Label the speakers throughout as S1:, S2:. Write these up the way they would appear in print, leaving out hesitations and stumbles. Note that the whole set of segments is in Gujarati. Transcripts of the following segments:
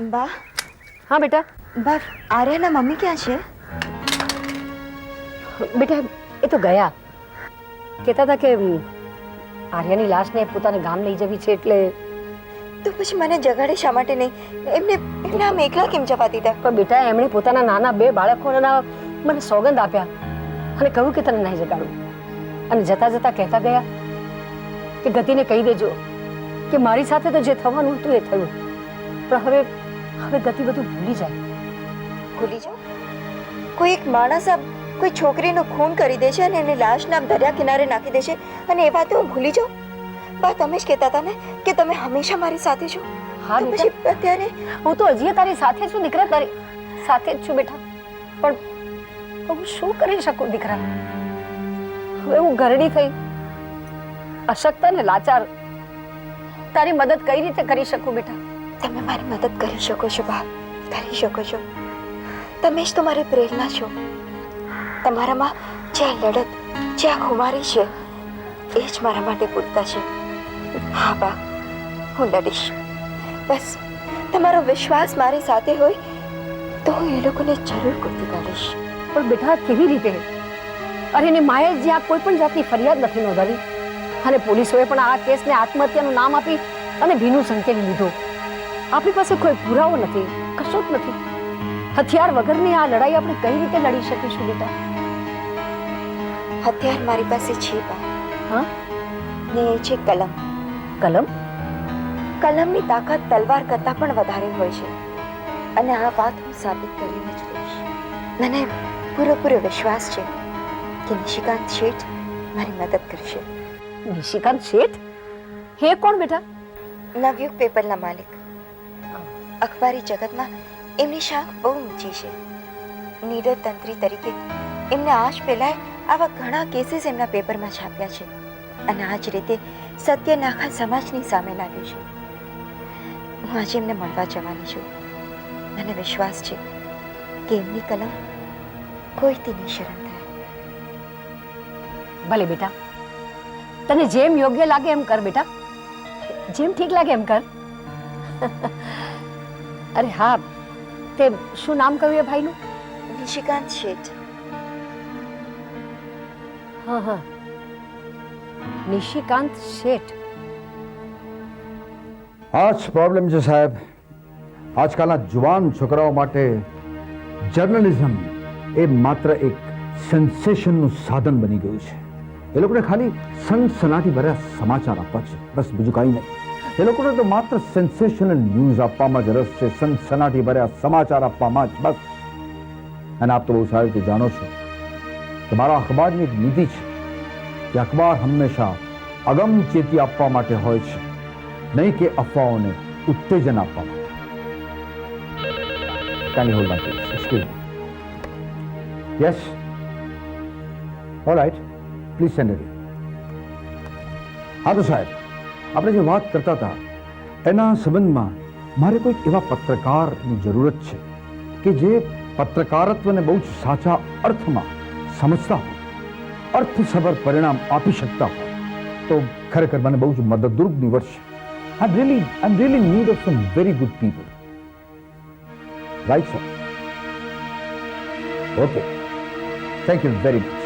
S1: બા
S2: हाँ बेटा
S1: બા આર્યાના મમ્મી ક્યાં છે?
S2: बेटा ये तो ગયા કહેતા હતા કે આર્યાની લાશને પોતાને ગામ લઈ જવી છે એટલે
S1: તો પછી મને જગાડે શા માટે નહીં? એમને આમ એકલા કેમ જવા દીધા?
S2: પણ બેટા એમણે પોતાના નાના 2 બાળકોના મને સોગંદ આપ્યા અને કહ્યું કે તને નહીં જગાડું અને જતા જતા કહેતા ગયા કે ગતિને કહી દેજો કે મારી સાથે તો જે થવાનું હતું એ થયું પણ હવે ગતિ બધું ભૂલી જાય.
S1: ભૂલી જાઓ? કોઈ એક માણસ કોઈ છોકરીનું ખૂન કરી દે છે અને એની લાશને દરિયા કિનારે નાખી દે છે અને એ વાતે હું ભૂલી જાઉં? બા તમે જ કહેતા હતા ને કે તમે હંમેશા મારી સાથે છો.
S2: હા
S1: તો
S2: બેટા
S1: પછી અત્યારે
S2: હું તો હજી તારી સાથે છું દીકરા, તારી સાથે જ છું બેટા, પણ હું શું કરી શકું દીકરા? હવે હું ઘરડી થઈ, અશક્ત ને લાચાર, તારી મદદ કઈ રીતે કરી શકું બેટા?
S1: તમે મારી મદદ કરી શકો છો બા, કરી શકો છો. તમે જ તો મારી પ્રેરણા છો. તમારામાં જે લડત, જે આ ખુમારી છે એ જ મારા માટે પૂરતા છે. હા બા, હું લડીશ. બસ તમારો વિશ્વાસ મારી સાથે હોય તો હું એ લોકોને જરૂર ગોતી કાઢીશ.
S2: પણ બેટા કેવી રીતે? અરે એની માએ જ્યાં કોઈ પણ જાતની ફરિયાદ નથી નોંધાવી અને પોલીસોએ પણ આ કેસને આત્મહત્યાનું નામ આપી અને ભીનું સંકેલી લીધું. આપણી પાસે કોઈ પુરાવો નથી, કશું જ નથી. હથિયાર વગરની આ લડાઈ આપણે કઈ રીતે લડી શકીશું બેટા?
S1: હથિયાર મારી પાસે છે બા.
S2: હા?
S1: ને એ છે કલમ.
S2: કલમ?
S1: કલમની તાકાત તલવાર કરતાં પણ વધારે હોય છે અને આ વાત હું સાબિત કરીને જ રહીશ. મને પૂરેપૂરો વિશ્વાસ છે કે નિશિકાંત શેઠ મારી મદદ કરશે.
S2: નિશિકાંત શેઠ? હે કોણ બેટા?
S1: નવયુગ પેપરના માલિક. અખબારી જગતમાં એમની શાખ બહુ ઊંચી છે. નીડર તંત્રી તરીકે એમને આજ પહેલાં આવા ઘણા કેસીસ એમના પેપરમાં છાપ્યા છે અને આ જ રીતે સત્યને આખા સમાજની સામે લાવ્યું છે. હું આજે એમને મળવા જવાની છું. મને વિશ્વાસ છે કે એમની કલમ કોઈથી નહીં શરમ થાય.
S2: ભલે બેટા, તને જેમ યોગ્ય લાગે એમ કર બેટા, જેમ ઠીક લાગે એમ કર. અરે હા, તે શું નામ કહ્યું એ ભાઈનું?
S1: નિશિકાંત શેઠ.
S2: હા હા, નિશિકાંત શેઠ.
S3: આ જ પ્રોબ્લેમ છે સાહેબ. આજકાલના જુવાન છોકરાઓ માટે જર્નલિઝમ એ માત્ર એક સેન્સેશનનું સાધન બની ગયું છે. એ લોકોને ખાલી સનસનાટી ભર્યા સમાચાર આપવા છે, બસ બીજું કાંઈ નહીં. એ લોકોને તો માત્ર સેન્સેશનલ ન્યૂઝ આપવામાં જ રસ છે, સનસનાટી ભર્યા સમાચાર આપવામાં જ બસ. અને આપ તો બહુ સારી રીતે જાણો છો કે મારા અખબારની એક નીતિ છે કે અખબાર હંમેશા અગમચેતી આપવા માટે હોય છે, નહીં કે અફવાઓને ઉત્તેજન આપવા માટે. Can you hold on please? Excuse me. Yes? All right. Please send it in. હા તો સાહેબ, આપણે જે વાત કરતા હતા એના સંબંધમાં મારે કોઈક એવા પત્રકારની જરૂરત છે કે જે પત્રકારત્વને બહુ જ સાચા અર્થમાં સમજતા હોય, અર્થસભર પરિણામ આપી શકતા હોય તો ખરેખર મને બહુ જ મદદરૂપ નીવડશે. I'm really in need of some very good people. Right, sir? Okay. Thank you very much.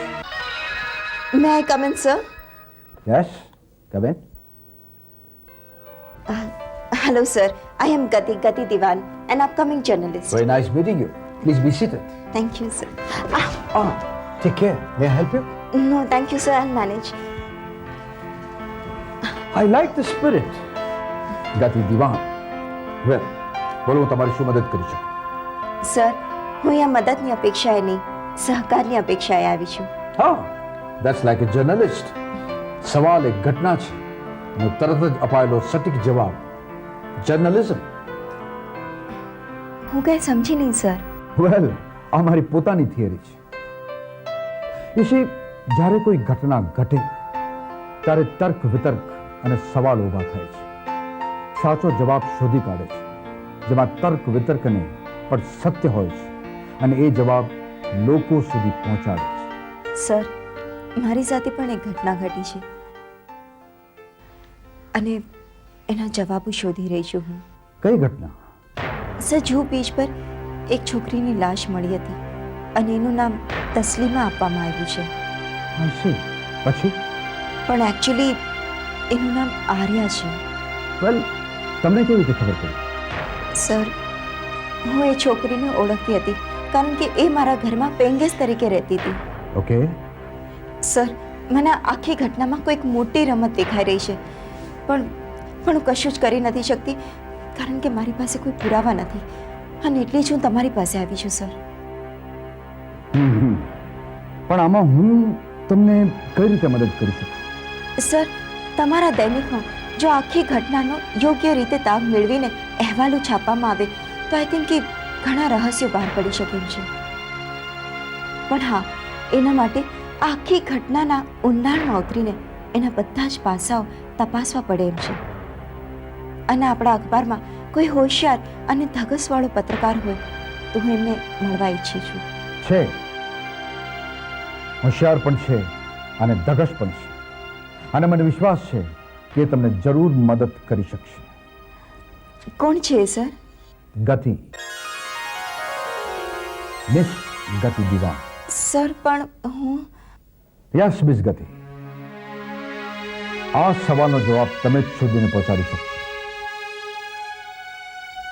S1: May I come in, sir?
S3: Yes, come in.
S1: Hello, sir. I am Gati Diwan, an upcoming journalist.
S3: Very nice meeting you. Please be seated.
S1: Thank you, sir.
S3: Take care. May I help you?
S1: No, thank you, sir. I'll manage.
S3: I like the spirit. Gati Diwan. Well, બોલો હું તમારી શું મદદ કરી શકું?
S1: સર, હું અહીંયા મદદની અપેક્ષાએ નહીં, સહકારની અપેક્ષાએ આવી છું.
S3: હા, that's like a journalist. સવાલ એક ઘટના છે અને તરત જ અપાયેલો સટીક જવાબ. જર્નલિઝમ.
S1: હું કંઈ સમજી નહીં, સર.
S3: વેલ, આ મારી પોતાની થિયરી છે. વિશે જ્યારે કોઈ ઘટના ઘટે ત્યારે તર્ક વિતર્ક અને સવાલ ઊભા થાય છે. સાચો જવાબ શોધી કાઢે છે જેમાં તર્ક વિતર્ક નહીં પણ સત્ય હોય છે અને એ જવાબ લોકો સુધી પહોંચાડે છે.
S1: સર, મારી સાથે પણ એક ઘટના ઘટી છે અને એના જવાબો શોધી રહી છું હું.
S3: કઈ ઘટના?
S1: સર જૂ બીચ પર એક છોકરીની લાશ મળી હતી અને એનું નામ તસ્લીમા આપવામાં આવ્યું છે.
S3: હશે પછી?
S1: પણ એકચ્યુઅલી એનું નામ આર્યા છે.
S3: વેલ, તમને કેવી રીતે ખબર પડી?
S1: સર, હું એ છોકરીને ઓળખતી હતી કારણ કે એ મારા ઘરમાં પેંગેસ તરીકે રહેતી હતી.
S3: ઓકે.
S1: સર, મને આખી ઘટનામાં કોઈક મોટી રમત દેખાઈ રહી છે, પણ હું કશું જ કરી નથી શકતી કારણ કે મારી પાસે કોઈ પુરાવા નથી અને એટલે જ હું તમારી પાસે આવી છું. સર,
S3: પણ આમાં હું તમને કઈ રીતે મદદ કરી શકું?
S1: સર, તમારા દૈનિકમાં જો આખી ઘટનાનો યોગ્ય રીતે તાગ મેળવીને અહેવાલો છાપવામાં આવે તો આઈ થિંક કે ઘણા રહસ્યો બહાર પડી શકે એમ છે. પણ હા, એના માટે આખી ઘટનાના ઊંડાણમાં ઉતરીને એના બધા જ પાસાઓ તપાસવા પડે એમ છે. અને આપણા અખબારમાં કોઈ હોશિયાર અને ધગસવાળો પત્રકાર હોય તો હું એમને મળવા ઈચ્છું છું.
S3: છે, હોશિયાર પણ છે અને ધગશ પણ છે, અને મને વિશ્વાસ છે કે એ તમને જરૂર મદદ કરી શકશે.
S1: કોણ છે એ, સર?
S3: ગતિ, મિસ ગતિ દિવાન.
S1: સર, પણ હું
S3: યસ મિસ ગતિ, આ સવાલનો જવાબ તમે જ શોધીને પહોંચાડી શકશો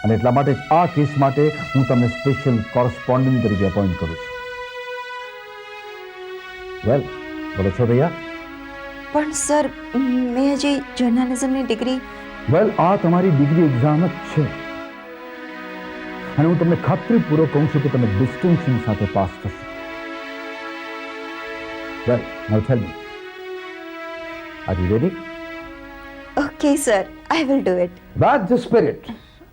S3: અને એટલા માટે જ આ કેસ માટે હું તમને સ્પેશિયલ કોરસ્પોન્ડન્ટ તરીકે અપોઇન્ટ કરું છું. વેલ, બોલો છો તૈયાર?
S1: પણ સર, મેં હજી જર્નાલિઝમની ડિગ્રી
S3: વેલ, આ તમારી ડિગ્રી એક્ઝામ જ છે અને હું તમને ખાતરીપૂર્વક કહું છું કે તમે ડિસ્ટિંક્શન સાથે પાસ થશો. Well, now tell me, are you ready?
S1: Okay sir, I will do it.
S3: That's the spirit.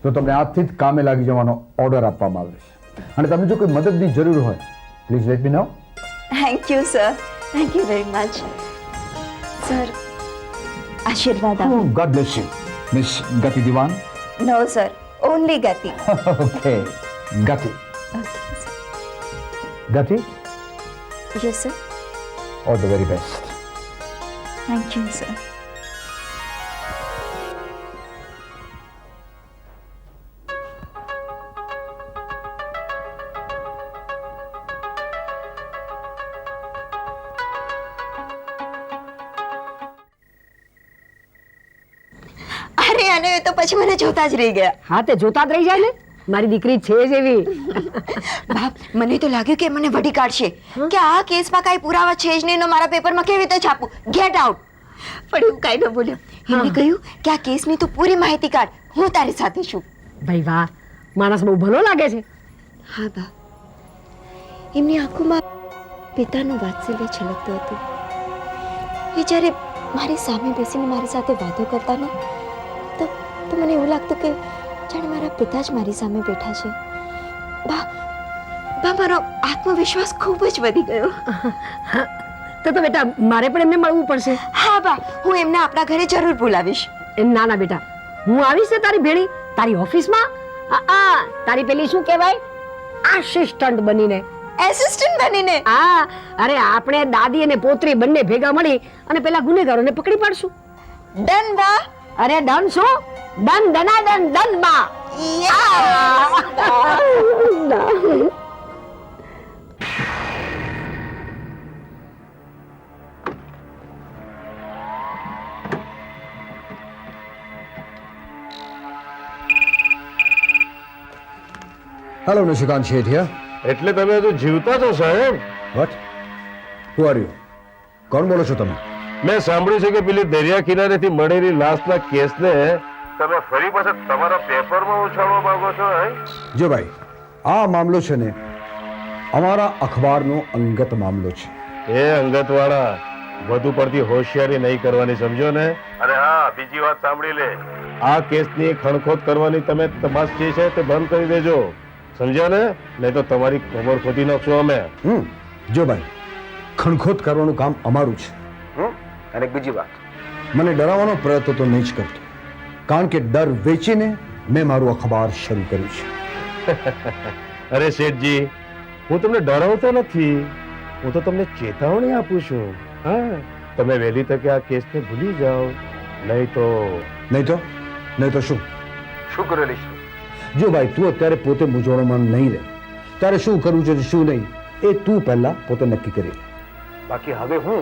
S3: તો તમને આજથી જ કામે લાગી જવાનો ઓર્ડર આપવામાં આવે છે અને તમને જો કોઈ મદદની જરૂર હોય please let me know.
S1: Thank you sir, thank you very much. Sir, આશીર્વાદ આપો.
S3: God bless you Miss Gati Diwan.
S1: No sir, only Gati.
S3: Okay, Gati. Gati,
S1: yes sir.
S3: All the very best.
S1: Thank you sir. અરે, અને એ તો પછી મને જોતા જ રહી ગયા.
S2: હા, તે જોતા જ રહી જાય ને, મારી દીકરી છે જ એવી.
S1: બાપ, મને તો લાગ્યું કે મને વઢી કાઢશે કે આ કેસમાં કાંઈ પુરાવા છે જ નહીં, મારા પેપરમાં કેવી રીતે છાપું, ગેટ આઉટ. પણ એવું કાંઈ ન બોલ્યો. એમને કહ્યું કે આ કેસની તું પૂરી માહિતી કાઢ, હું તારી સાથે છું.
S2: ભાઈ વાહ, માણસ બહુ ભલો લાગે છે.
S1: હા બા, એમની આંખોમાં પિતાનું વાત્સલ્ય છલકતું હતું. એ જ્યારે મારી સામે બેસીને મારી સાથે વાતો કરતા ને તો મને એવું લાગતું કે જાણે મારા પિતા જ મારી સામે બેઠા છે. બા, મારો આત્મવિશ્વાસ ખૂબ જ વધી ગયો.
S2: તો બેટા, મારે પણ એમને મળવું પડશે.
S1: હા બા, હું એમને આપણા ઘરે જરૂર બોલાવીશ.
S2: ના ના બેટા, હું આવીશ ને તારી ભેળી તારી ઓફિસમાં. તારી પેલી શું કહેવાય, આસિસ્ટન્ટ બનીને.
S1: એસિસ્ટન્ટ બનીને?
S2: હા, અરે આપણે દાદી અને પોતરી બંને ભેગા મળી અને પેલા ગુનેગારોને પકડી પાડશું.
S1: ડન બા.
S2: અરે ડન શું, ડન ડનાડન ડન બા.
S3: Hello Nishikant Sheth here.
S4: એટલે તમે હજુ જીવતા છો સાહેબ?
S3: વોટ? Who are you? કોણ બોલો છો તમે?
S4: મેં સાંભળ્યું છે કે પેલી દરિયા કિનારેથી મળેલી લાશના કેસને તમે ફરી પાછા તમારા પેપરમાં ઉછાળવા માંગો છો?
S3: જો ભાઈ, આ મામલો છે ને અમારા અખબારનો અંગત મામલો છે.
S4: એ અંગતવાળા વધુ પડતી હોશિયારી નહીં કરવાની, સમજો ને? અને હા, બીજી વાત સાંભળી લે, આ કેસની ખણખોદ કરવાની તમે તપાસ જે છે તે બંધ કરી દેજો, સમજ્યા ને? નહીં તો તમારી કમર ખોદી નાખશો અમે.
S3: જો ભાઈ, ખણખોદ કરવાનું કામ અમારું છે.
S4: અને બીજી વાત,
S3: મને ડરાવવાનો પ્રયત્ન તો નહીં જ કરતો, કારણ કે ડર વેચીને મેં મારું અખબાર શરૂ કર્યું છે.
S4: અરે શેઠજી, હું તમને ડરાવતો નથી, હું તો તમને ચેતવણી આપું છું. હા, તમે વહેલી તકે આ કેસને ભૂલી જાઓ, નહીં તો
S3: નહીં તો શું?
S4: શું કરેલી છે?
S3: જો ભાઈ તું અત્યારે પોતે મૂંઝવણમાં નહીં રહે, તારે શું કરવું છે શું નહીં એ તું પહેલા પોતે નક્કી કરી લે. બાકી હવે હું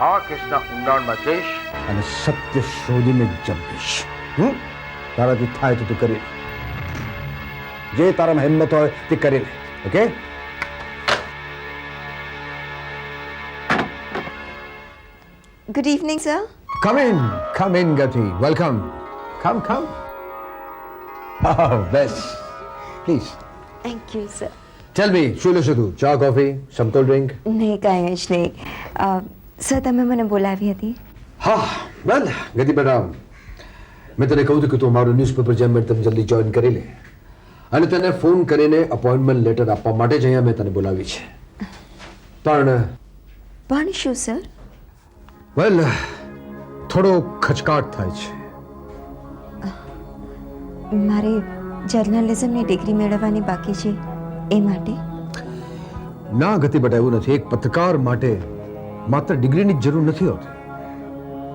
S3: આ કેસના ઊંડાણમાં જઈશ અને સત્ય શોધીને જંપીશ. તારાથી થાય તો તું કરી લે, જે તારામાં હિંમત હોય તે કરી લે. Okay?
S1: Good evening sir.
S3: Come in, Gati. Welcome. Come. Oh, best. Please.
S1: Thank you sir.
S3: Tell me, શું લેશો તું? ચા, કોફી, some cold drink?
S1: નહીં કાંઈ જ નહીં. સર તમે મને બોલાવી હતી.
S3: હા, well, ગતિ બેટા, મેં તને કહ્યું હતું કે તું મારું ન્યૂઝપેપર જેમ તમ જલ્દી જોઈન કરી લે અને તને ફોન કરીને અપોઇન્ટમેન્ટ લેટર આપવા માટે જ અહીંયા મેં તને બોલાવી છે.
S1: પણ શું સર?
S3: વેલ, થોડો ખચકાટ થાય છે.
S1: મારે જર્નલિઝમની ડિગ્રી મેળવવાની બાકી છે એ માટે.
S3: ના ગતિ બેટા, એવું નથી. એક પત્રકાર માટે માત્ર ડિગ્રીની જ જરૂર નથી હોતી.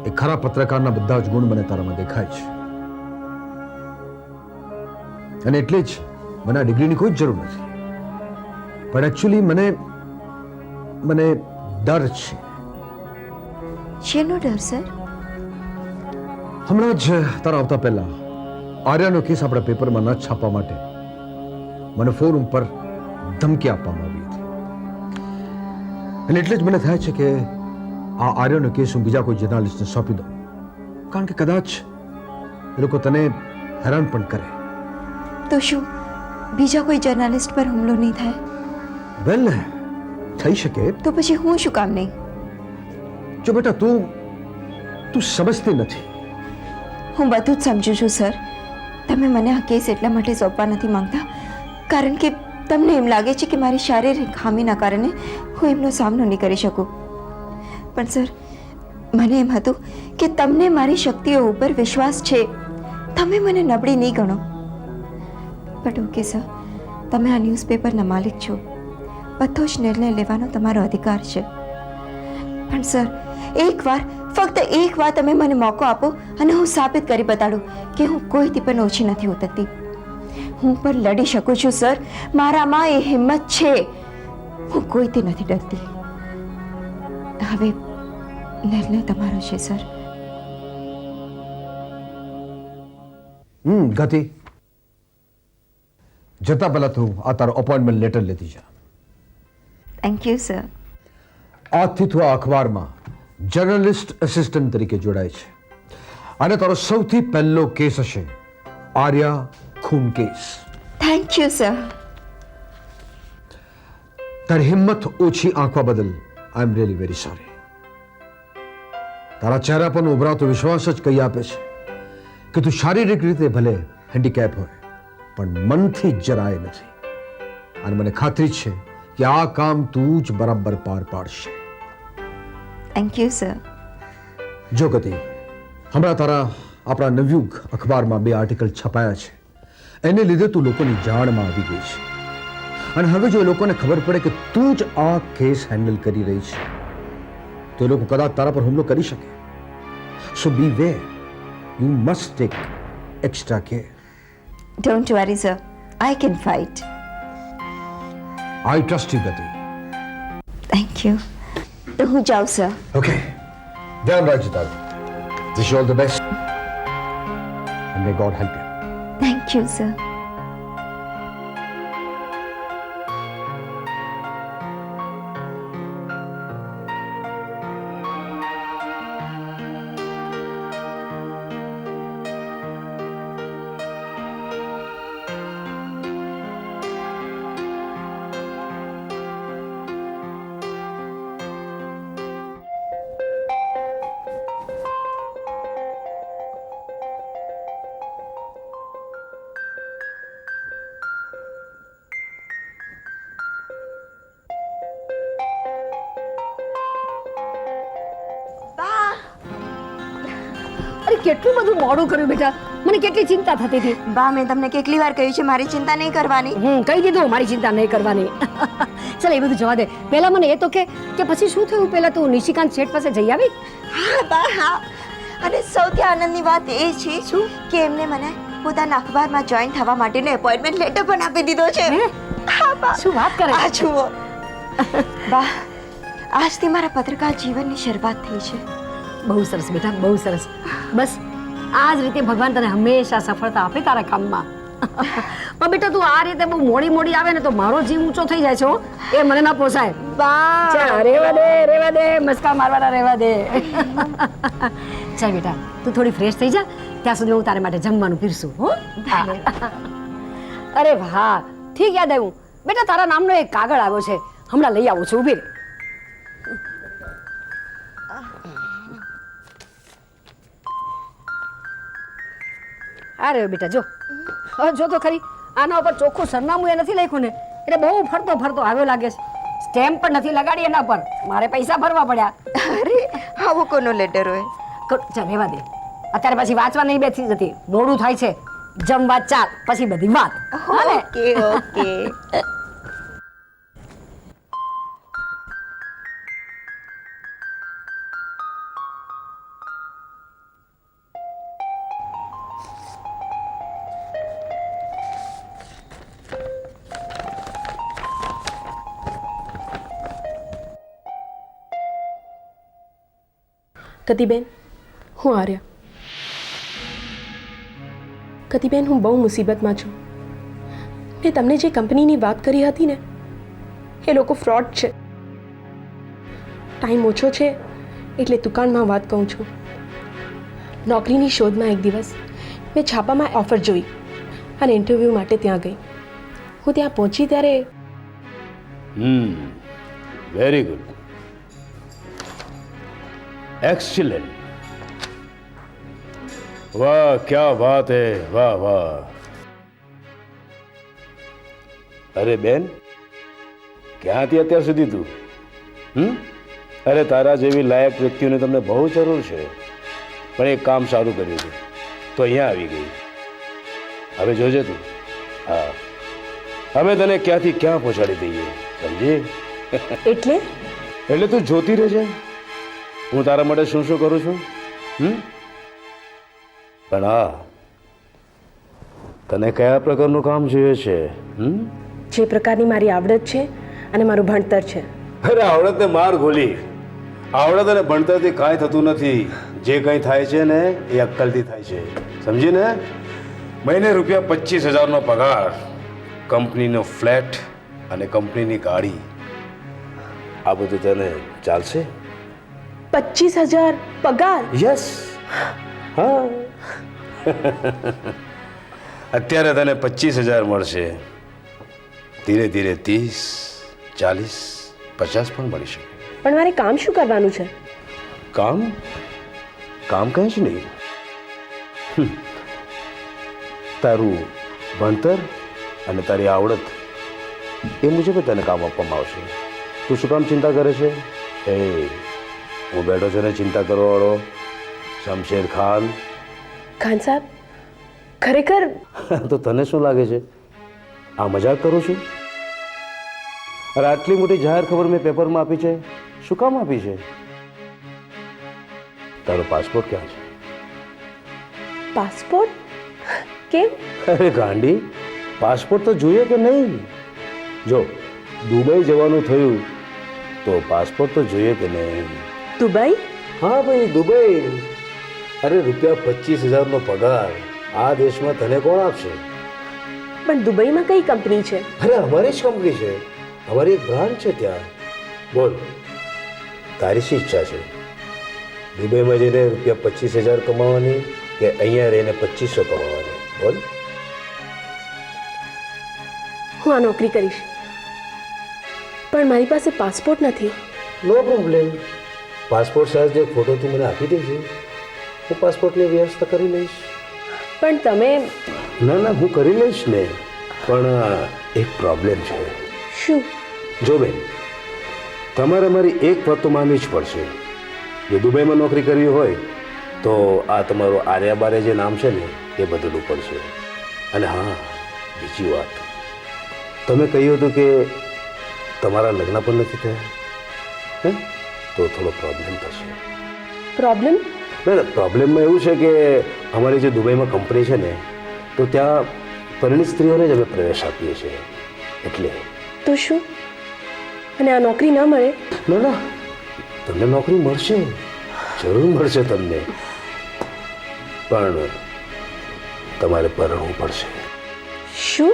S3: એક ખરા પત્રકારના બધા જ ગુણ મને તારામાં દેખાય છે અને એટલે જ મને આ ડિગ્રીની કોઈ જ જરૂર નથી. પણ એકચ્યુઅલી મને ડર છે.
S1: શેનો ડર સર?
S3: હમણાં જ તારા આવતા પહેલા આર્યાનો કેસ આપણા પેપરમાં ન છાપવા માટે મને ફોન ઉપર ધમકી આપવામાં આવી હતી અને એટલે જ મને થાય છે કે આ આર્યાનો કેસ હું બીજા કોઈ જર્નાલિસ્ટને સોંપી દઉં, કારણ કે કદાચ એ લોકો તને હેરાન પણ કરે.
S1: તો શું બીજા કોઈ જર્નાલિસ્ટ પર હુમલો નહીં થાય?
S3: વેલ, થઈ શકે.
S1: તો પછી હું શું કામ નહીં?
S3: જો બેટા, તું સમજતી નથી.
S1: હું બધું જ સમજુ છું સર. તમે મને આ કેસ એટલા માટે સોંપવા નથી માંગતા કારણ કે તમને એમ લાગે છે કે મારી શારીરિક ખામીના કારણે હું એમનો સામનો નહીં કરી શકું. પણ સર, મને એમ હતું કે તમને મારી શક્તિઓ ઉપર વિશ્વાસ છે, તમે મને નબળી નહીં ગણો. બટ ઓકે સર, તમે આ ન્યૂઝપેપરના માલિક છો, બધો જ નિર્ણય લેવાનો તમારો અધિકાર છે. પણ સર, ફક્ત એક વાર તમે મને મોકો આપો અને હું સાબિત કરી બતાડું કે હું કોઈથી પણ ઓછી નથી ઉતરતી. હું પણ લડી શકું છું સર, મારામાં એ હિંમત છે, હું કોઈથી નથી ડરતી. હવે નિર્ણય તમારો છે સર.
S3: ગતિ, જતા પહેલા તું આ તારો અપોઇન્ટમેન્ટ લેટર લેતી જા.
S1: Thank you sir.
S3: આજથી તું આ અખબારમાં જર્નલિસ્ટ અસિસ્ટન્ટ તરીકે જોડાય છે અને તારો સૌથી પહેલો કેસ હશે આર્યા ખૂન કેસ.
S1: Thank you sir.
S3: તારી હિંમત ઓછી આંકવા બદલ આઈ એમ રિયલી વેરી સોરી. તારા ચહેરા પરનો ઉભરાતો વિશ્વાસ જ કહી આપે છે કે તું શારીરિક રીતે ભલે હેન્ડીકેપ હોય પણ મનથી જરાય નથી. અને મને ખાતરી છે કે આ કામ તું જ બરાબર પાર પાડશે.
S1: Thank you sir.
S3: જો ગતિ, હમણાં તારા આપણા નવયુગ અખબારમાં 2 આર્ટિકલ છપાયા છે, એને લીધે તું લોકોની જાણમાં આવી ગઈ છે અને હવે જો એ લોકોને ખબર પડે કે તું જ આ કેસ હેન્ડલ કરી રહી છે તો એ લોકો કદાચ તારા પર હુમલો કરી શકે. So beware, you must take extra care.
S1: Don't worry sir, I can fight.
S3: I trust you Gati.
S1: Thank you. તો હું જાઉં સર.
S3: ઓકે, ધ્યાન રાખજો તારું. Wish you all the best and may God help you.
S1: Thank you sir.
S2: અરે કેટલું બધું મોડું કર્યું બેટા, મને કેટલી ચિંતા થતી હતી.
S1: બા, મેં તમને કેટલી વાર કહ્યું છે મારી ચિંતા નહીં કરવાની.
S2: કહી દીધું મારી ચિંતા નહીં કરવાની. ચાલ એ બધું જવા દે, પહેલા મને એ તો કે પછી શું થયું? પહેલા તું નિશિકાંત શેઠ પાસે જઈ આવી?
S1: હા બા, હા. અને સૌથી આનંદની વાત એ છે કે એમને મને પોતાના અખબારમાં જોઈન થવા માટેનો એપોઇન્ટમેન્ટ લેટર પણ આપી દીધો છે. હા બા.
S2: શું વાત કરે
S1: આ જુઓ બા, આજથી મારા પત્રકાર જીવનની શરૂઆત થઈ છે.
S2: બહુ સરસ બેટા, બહુ સરસ. બસ આ જ રીતે ભગવાન તને હંમેશા સફળતા આપે તારા કામમાં. પણ બેટા તું આ રીતે બહુ મોડી આવે ને તો મારો જીવ ઊંચો થઈ જાય છે હો. એ મને ના પોસાય.
S1: બા
S2: ચા રેવા દે મસ્કા મારવાના રેવા દે. ચાલ બેટા તું થોડી ફ્રેશ થઈ જા, ત્યાં સુધી હું તારે માટે જમવાનું પીરસું હો. અરે વાહ, ઠીક યાદ આવ્યું બેટા, તારા નામનો એક કાગળ આવ્યો છે, હમણાં લઈ આવું છું, ઊભી રહે. આ રહ્યો બેટા, જો જો તો ખરી, આના ઉપર ચોખ્ખું સરનામું એ નથી લખ્યું ને, એટલે બહુ ફરતો આવ્યો લાગે છે. સ્ટેમ્પ પણ નથી લગાડી એના પર, મારે પૈસા ભરવા પડ્યા.
S1: અરે આવો કોનો લેટર હોય?
S2: ચાલ રહેવા દે, અત્યારે પછી વાંચવા નહીં બેસી જતી, મોડું થાય છે. જમવા ચાલ, પછી બધી વાત.
S1: Okay okay.
S5: કતિબેન, હું આર્યા. કતિબેન, હું બહુ મુસીબતમાં છું. મેં તમને જે કંપનીની વાત કરી હતી ને, એ લોકો ફ્રોડ છે. ટાઈમ ઓછો છે એટલે દુકાનમાં વાત કહું છું. નોકરીની શોધમાં એક દિવસ મેં છાપામાં ઓફર જોઈ અને ઇન્ટરવ્યૂ માટે ત્યાં ગઈ. હું ત્યાં પહોંચી ત્યારે
S4: વેરી ગુડ, एक्सीलेंट, वाह क्या बात है, वाह वाह. અરે બેન, ક્યાં હતી અત્યાર સુધી તું? અરે તારા જેવી લાયક વ્યક્તિઓને તમને બહુ જરૂર છે, પણ એક કામ સારું કર્યું છે તો અહીંયા આવી ગઈ. હવે જોજે તું. હા, અમે તને ક્યાંથી ક્યાં પહોંચાડી દઈએ, સમજી?
S5: એટલે
S4: તું જોતી રહેજે હું તારા માટે શું શું કરું છું. પણ હા, તને કયા પ્રકારનું કામ જોઈએ છે?
S5: જે પ્રકારની મારી આવડત છે અને મારું ભણતર છે.
S4: અરે આવડતને માર ગોલી, આવડત અને ભણતરથી કાંઈ થતું નથી. જે કંઈ થાય છે ને એ અક્કલથી થાય છે, સમજી ને? મહિને ₹25,000નો પગાર, કંપનીનો ફ્લેટ અને કંપનીની ગાડી, આ બધું તને ચાલશે?
S5: 25,000 પગાર?
S4: યસ. હા, અત્યારે તને 25,000 મળશે, ધીરે ધીરે 30, 40, 50 પણ મળી શકે.
S5: પણ મારે કામ શું કરવાનું છે?
S4: કામ કંઈ જ નહીં. તારું ભણતર અને તારી આવડત એ મુજબ તને કામ આપવામાં આવશે. તું શું કામ ચિંતા કરે છે? હું બેઠો છે ને ચિંતા કરવાવાળો, શમશેર ખાન.
S5: ખાન સાહેબ, ખરેખર?
S4: તો તને શું લાગે છે આ મજાક કરું છું? અરે આટલી મોટી જાહેર ખબર મેં પેપરમાં આપી છે, શું કામ આપી છે? તારો પાસપોર્ટ ક્યાં છે?
S5: પાસપોર્ટ? કેમ?
S4: અરે ગાંડી, પાસપોર્ટ તો જોઈએ કે નહીં? જો દુબઈ જવાનું થયું તો પાસપોર્ટ તો જોઈએ કે નહીં?
S5: દુબઈ?
S4: હા ભાઈ, દુબઈ. અરે ₹25,000નો પગાર આ દેશમાં તને કોણ આપશે?
S5: પણ દુબઈમાં કઈ કંપની છે?
S4: અરે અમારી જ કંપની છે, અમારી એક બ્રાન્ચ છે ત્યાં. બોલ, તારી શી ઈચ્છા છે? દુબઈમાં જઈને ₹25,000 કમાવાની કે અહીંયા રહીને 2500 કમાવાની? બોલ.
S5: હું આ નોકરી કરીશ, પણ મારી પાસે પાસપોર્ટ નથી.
S4: નો પ્રોબ્લેમ. પાસપોર્ટ સાઇઝ એક ફોટો તું મને આપી દેજે, હું પાસપોર્ટની વ્યવસ્થા કરી લઈશ.
S5: પણ તમે?
S4: ના, હું કરી લઈશ ને, પણ એક પ્રોબ્લેમ છે.
S5: શું?
S4: જો બેન, તમારે મારી એક વાત તો માનવી જ પડશે. જો દુબઈમાં નોકરી કરવી હોય તો આ તમારું આર્યાબારે જે નામ છે ને એ બદલવું પડશે. અને હા, બીજી વાત, તમે કહ્યું હતું કે તમારા લગ્ન પણ નથી થયા, તો થોડો પ્રોબ્લેમ થશે.
S5: પ્રોબ્લેમ?
S4: ના, પ્રોબ્લેમમાં એવું છે કે અમારી જે દુબઈમાં કંપની છે ને, તો
S6: તો ત્યાં પરિણીત સ્ત્રીઓને જ અમે પ્રવેશ આપીએ છીએ. એટલે
S5: તો શું અને આ નોકરી ન મળે?
S6: ના ના, તમને નોકરી મળશે, જરૂર મળશે તમને, પણ તમારે પરણવું પડશે.
S5: શું?